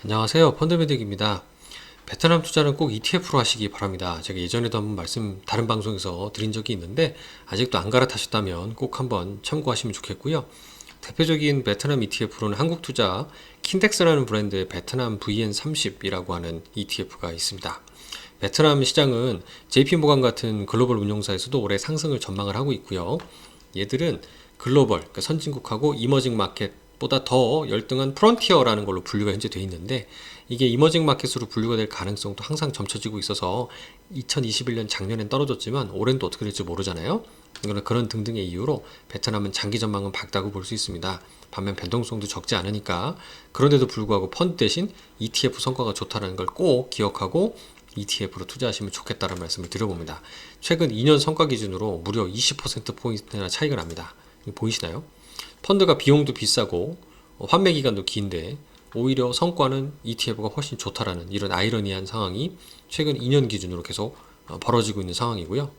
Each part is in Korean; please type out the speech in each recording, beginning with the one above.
안녕하세요. 펀드메딕입니다. 베트남 투자는 꼭 ETF로 하시기 바랍니다. 제가 예전에도 한번 다른 방송에서 드린 적이 있는데 아직도 안 갈아타셨다면 꼭 한번 참고하시면 좋겠고요. 대표적인 베트남 ETF로는 한국투자 킨덱스라는 브랜드의 베트남 VN30이라고 하는 ETF가 있습니다. 베트남 시장은 JP모간 같은 글로벌 운용사에서도 올해 상승을 전망을 하고 있고요. 얘들은 글로벌, 그러니까 선진국하고 이머징 마켓보다 더 열등한 프론티어라는 걸로 분류가 현재 되어 있는데, 이게 이머징 마켓으로 분류가 될 가능성도 항상 점쳐지고 있어서 2021년 작년엔 떨어졌지만 올해는 또 어떻게 될지 모르잖아요. 그런 등등의 이유로 베트남은 장기 전망은 밝다고 볼 수 있습니다. 반면 변동성도 적지 않으니까, 그런데도 불구하고 펀드 대신 ETF 성과가 좋다는 걸 꼭 기억하고 ETF로 투자하시면 좋겠다는 말씀을 드려봅니다. 최근 2년 성과 기준으로 무려 20%포인트나 차이가 납니다. 보이시나요? 펀드가 비용도 비싸고 환매 기간도 긴데 오히려 성과는 ETF가 훨씬 좋다라는 이런 아이러니한 상황이 최근 2년 기준으로 계속 벌어지고 있는 상황이고요.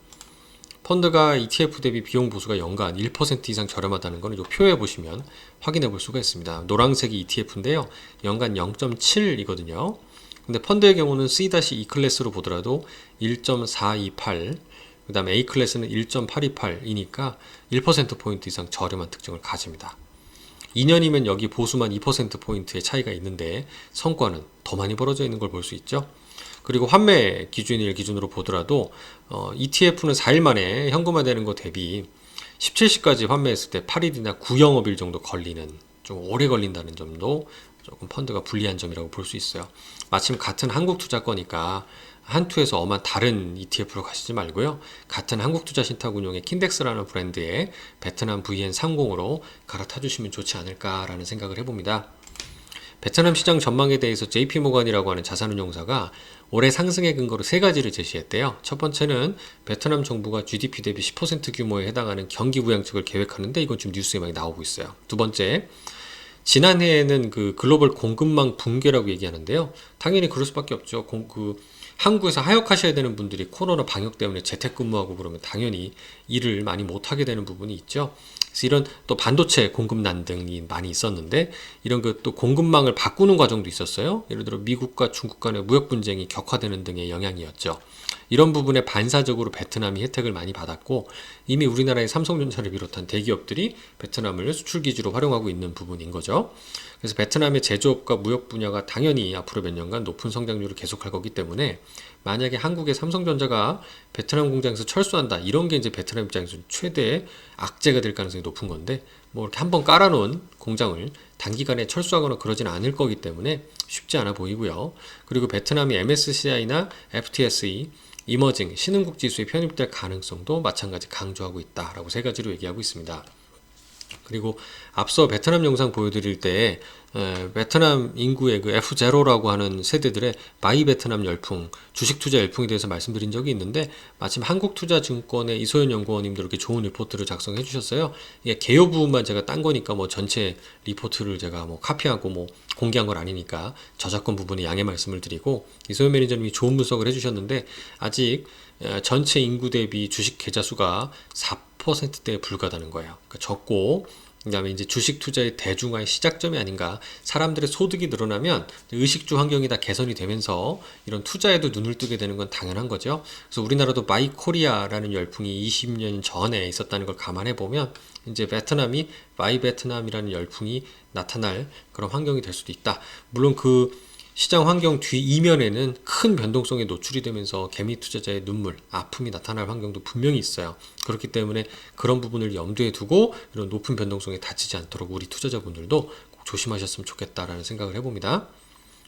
펀드가 ETF 대비 비용 보수가 연간 1% 이상 저렴하다는 것은 이 표에 보시면 확인해 볼 수가 있습니다. 노란색이 ETF인데요. 연간 0.7이거든요. 근데 펀드의 경우는 C-E 클래스로 보더라도 1.428, 그 다음에 A 클래스는 1.828이니까 1%포인트 이상 저렴한 특징을 가집니다. 2년이면 여기 보수만 2%포인트의 차이가 있는데 성과는 더 많이 벌어져 있는 걸 볼 수 있죠. 그리고 환매 기준일 기준으로 보더라도 ETF는 4일 만에 현금화되는 것 대비 17시까지 환매했을 때 8일이나 9영업일 정도 걸리는, 좀 오래 걸린다는 점도 조금 펀드가 불리한 점이라고 볼 수 있어요. 마침 같은 한국 투자 거니까 한투에서 엄한 다른 ETF로 가시지 말고요. 같은 한국 투자 신탁운용의 킨덱스라는 브랜드의 베트남 VN30으로 갈아타 주시면 좋지 않을까라는 생각을 해봅니다. 베트남 시장 전망에 대해서 JP모간이라고 하는 자산운용사가 올해 상승의 근거로 세 가지를 제시했대요. 첫 번째는 베트남 정부가 GDP 대비 10% 규모에 해당하는 경기 부양책을 계획하는데, 이건 지금 뉴스에 많이 나오고 있어요. 두 번째, 지난해에는 그 글로벌 공급망 붕괴라고 얘기하는데요. 당연히 그럴 수밖에 없죠. 한국에서 하역하셔야 되는 분들이 코로나 방역 때문에 재택근무하고 그러면 당연히 일을 많이 못하게 되는 부분이 있죠. 그래서 이런 또 반도체 공급 난등이 많이 있었는데, 이런 그 또 공급망을 바꾸는 과정도 있었어요. 예를 들어 미국과 중국 간의 무역 분쟁이 격화되는 등의 영향이었죠. 이런 부분에 반사적으로 베트남이 혜택을 많이 받았고, 이미 우리나라의 삼성전자를 비롯한 대기업들이 베트남을 수출 기지로 활용하고 있는 부분인 거죠. 그래서 베트남의 제조업과 무역 분야가 당연히 앞으로 몇 년간 높은 성장률을 계속할 거기 때문에, 만약에 한국의 삼성전자가 베트남 공장에서 철수한다, 이런 게 이제 베트남 입장에서 최대 악재가 될 가능성이 높은 건데, 뭐 이렇게 한번 깔아놓은 공장을 단기간에 철수하거나 그러지는 않을 거기 때문에 쉽지 않아 보이고요. 그리고 베트남이 MSCI나 FTSE, 이머징, 신흥국 지수에 편입될 가능성도 마찬가지 강조하고 있다라고 세 가지로 얘기하고 있습니다. 그리고 앞서 베트남 영상 보여드릴 때 베트남 인구의 그 F0라고 하는 세대들의 마이 베트남 열풍, 주식 투자 열풍에 대해서 말씀드린 적이 있는데, 마침 한국투자증권의 이소연 연구원님도 이렇게 좋은 리포트를 작성해 주셨어요. 이게 개요 부분만 제가 딴 거니까 뭐 전체 리포트를 제가 뭐 카피하고 뭐 공개한 건 아니니까 저작권 부분에 양해 말씀을 드리고, 이소연 매니저님이 좋은 분석을 해주셨는데, 아직 전체 인구 대비 주식 계좌 수가 4%대에 불과하다는 거예요. 그러니까 적고, 그 다음에 이제 주식 투자의 대중화의 시작점이 아닌가. 사람들의 소득이 늘어나면 의식주 환경이 다 개선이 되면서 이런 투자에도 눈을 뜨게 되는 건 당연한 거죠. 그래서 우리나라도 마이 코리아라는 열풍이 20년 전에 있었다는 걸 감안해 보면, 이제 베트남이 마이 베트남이라는 열풍이 나타날 그런 환경이 될 수도 있다. 물론 그 시장 환경 뒤 이면에는 큰 변동성에 노출이 되면서 개미 투자자의 눈물, 아픔이 나타날 환경도 분명히 있어요. 그렇기 때문에 그런 부분을 염두에 두고 이런 높은 변동성에 다치지 않도록 우리 투자자분들도 꼭 조심하셨으면 좋겠다라는 생각을 해봅니다.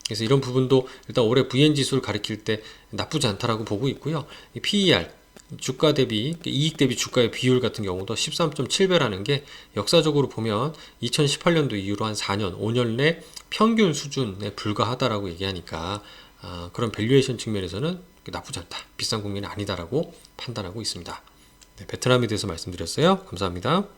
그래서 이런 부분도 일단 올해 VN 지수를 가리킬 때 나쁘지 않다라고 보고 있고요. PER, 주가 대비 이익 대비 주가의 비율 같은 경우도 13.7배라는 게 역사적으로 보면 2018년도 이후로 한 4년, 5년 내 평균 수준에 불과하다라고 얘기하니까 그런 밸류에이션 측면에서는 나쁘지 않다, 비싼 국민은 아니다라고 판단하고 있습니다. 네, 베트남에 대해서 말씀드렸어요. 감사합니다.